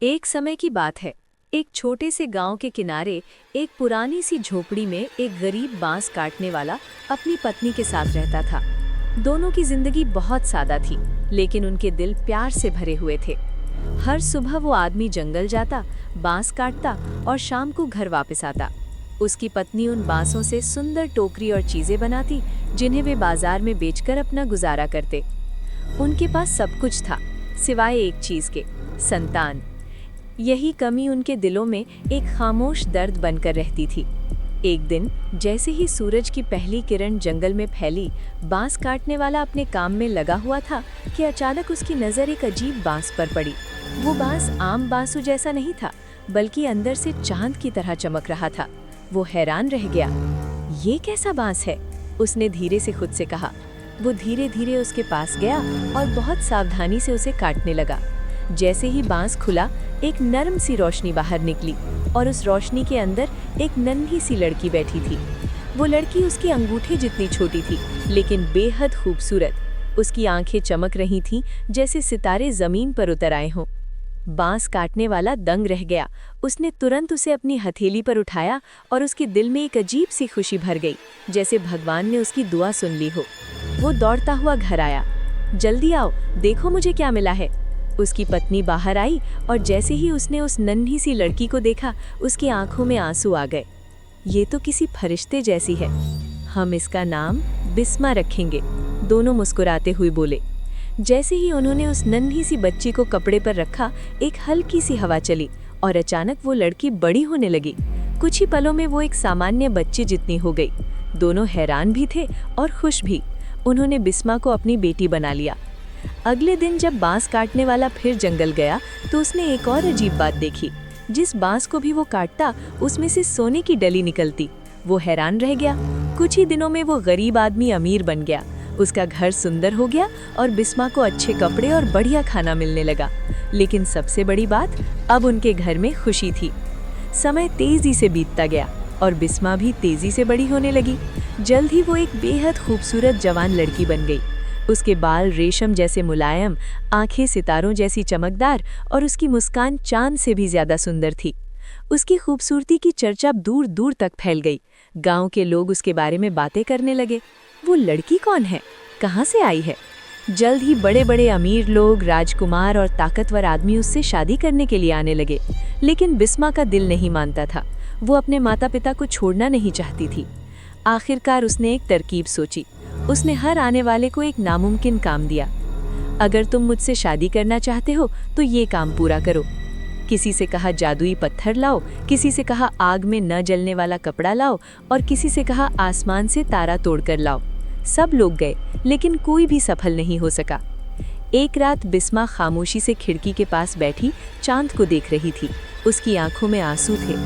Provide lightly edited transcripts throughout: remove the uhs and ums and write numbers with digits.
एक समय की बात है। एक छोटे से गांव के किनारे एक पुरानी सी झोपड़ी में एक गरीब बांस काटने वाला अपनी पत्नी के साथ रहता था। दोनों की जिंदगी बहुत सादा थी, लेकिन उनके दिल प्यार से भरे हुए थे। हर सुबह वो आदमी जंगल जाता, बांस काटता और शाम को घर वापस आता। उसकी पत्नी उन बांसों से सुंदर टोकरी और चीजें बनाती, जिन्हें वे बाजार में बेचकर अपना गुजारा करते। उनके पास सब कुछ था, सिवाय एक चीज के, संतान। यही कमी उनके दिलों में एक खामोश दर्द बनकर रहती थी। एक दिन जैसे ही सूरज की पहली किरण जंगल में फैली, बांस काटने वाला अपने काम में लगा हुआ था कि अचानक उसकी नज़र एक अजीब बांस पर पड़ी। वो बांस आम बांसु जैसा नहीं था, बल्कि अंदर से चांद की तरह चमक रहा था। वो हैरान रह गया। ये कैसा बांस है? उसने धीरे से खुद से कहा। वो धीरे धीरे उसके पास गया और बहुत सावधानी से उसे काटने लगा। जैसे ही बांस खुला, एक नरम सी रोशनी बाहर निकली और उस रोशनी के अंदर एक नन्ही सी लड़की बैठी थी। वो लड़की उसकी अंगूठे जितनी छोटी थी, लेकिन बेहद खूबसूरत। उसकी आंखें चमक रही थीं जैसे सितारे जमीन पर उतर आए हों। बांस काटने वाला दंग रह गया। उसने तुरंत उसे अपनी हथेली पर उठाया और उसके दिल में एक अजीब सी खुशी भर गई, जैसे भगवान ने उसकी दुआ सुन ली हो। वो दौड़ता हुआ घर आया। जल्दी आओ, देखो मुझे क्या मिला है। उसकी पत्नी बाहर आई और जैसे ही उसने उस नन्ही सी लड़की को देखा, उसकी आंखों में आंसू आ गए। ये तो किसी फरिश्ते जैसी है। हम इसका नाम बिस्मा रखेंगे, दोनों मुस्कुराते हुए बोले। जैसे ही उन्होंने उस नन्ही सी बच्ची को कपड़े पर रखा, एक हल्की सी हवा चली और अचानक वो लड़की बड़ी होने लगी। कुछ ही पलों में वो एक सामान्य बच्ची जितनी हो गई। दोनों हैरान भी थे और खुश भी। उन्होंने बिस्मा को अपनी बेटी बना लिया। अगले दिन जब बांस काटने वाला फिर जंगल गया, तो उसने एक और अजीब बात देखी। जिस बांस को भी वो काटता, उसमें से सोने की डली निकलती। वो हैरान रह गया। कुछ ही दिनों में वो गरीब आदमी अमीर बन गया। उसका घर सुंदर हो गया और बिस्मा को अच्छे कपड़े और बढ़िया खाना मिलने लगा। लेकिन सबसे बड़ी बात, अब उनके घर में खुशी थी। समय तेजी से बीतता गया और बिस्मा भी तेजी से बड़ी होने लगी। जल्द ही वो एक बेहद खूबसूरत जवान लड़की बन गई। उसके बाल रेशम जैसे मुलायम, आंखें सितारों जैसी चमकदार और उसकी मुस्कान चांद से भी ज्यादा सुंदर थी। उसकी खूबसूरती की चर्चा दूर दूर तक फैल गई। गांव के लोग उसके बारे में बातें करने लगे। वो लड़की कौन है? कहाँ से आई है? जल्द ही बड़े बड़े अमीर लोग, राजकुमार और ताकतवर आदमी उससे शादी करने के लिए आने लगे। लेकिन बिस्मा का दिल नहीं मानता था। वो अपने माता पिता को छोड़ना नहीं चाहती थी। आखिरकार उसने एक तरकीब सोची। उसने हर आने वाले को एक नामुमकिन काम दिया। अगर तुम मुझसे शादी करना चाहते हो तो ये काम पूरा करो। किसी से कहा जादुई पत्थर लाओ, किसी से कहा आग में न जलने वाला कपड़ा लाओ और किसी से कहा आसमान से तारा तोड़कर लाओ। सब लोग गए, लेकिन कोई भी सफल नहीं हो सका। एक रात बिस्मा खामोशी से खिड़की के पास बैठी चांद को देख रही थी। उसकी आंखों में आंसू थे।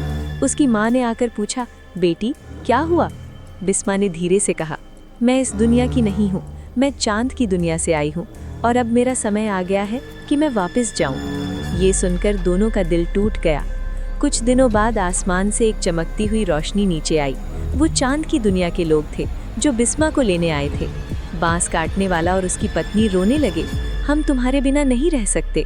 उसकी माँ ने आकर पूछा, बेटी क्या हुआ? बिस्मा ने धीरे से कहा, मैं इस दुनिया की नहीं हूँ, मैं चांद की दुनिया से आई हूँ और अब मेरा समय आ गया है कि मैं वापस जाऊँ। ये सुनकर दोनों का दिल टूट गया। कुछ दिनों बाद आसमान से एक चमकती हुई रोशनी नीचे आई। वो चांद की दुनिया के लोग थे जो बिस्मा को लेने आए थे। बांस काटने वाला और उसकी पत्नी रोने लगे, हम तुम्हारे बिना नहीं रह सकते।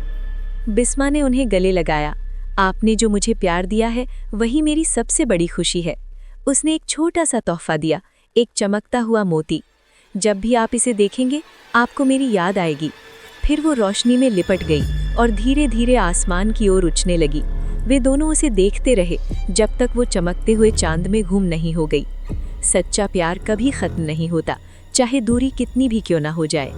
बिस्मा ने उन्हें गले लगाया। आपने जो मुझे प्यार दिया है, वही मेरी सबसे बड़ी खुशी है। उसने एक छोटा सा तोहफा दिया, एक चमकता हुआ मोती। जब भी आप इसे देखेंगे, आपको मेरी याद आएगी। फिर वो रोशनी में लिपट गई और धीरे धीरे आसमान की ओर उछने लगी। वे दोनों उसे देखते रहे जब तक वो चमकते हुए चांद में गुम नहीं हो गई। सच्चा प्यार कभी खत्म नहीं होता, चाहे दूरी कितनी भी क्यों ना हो जाए।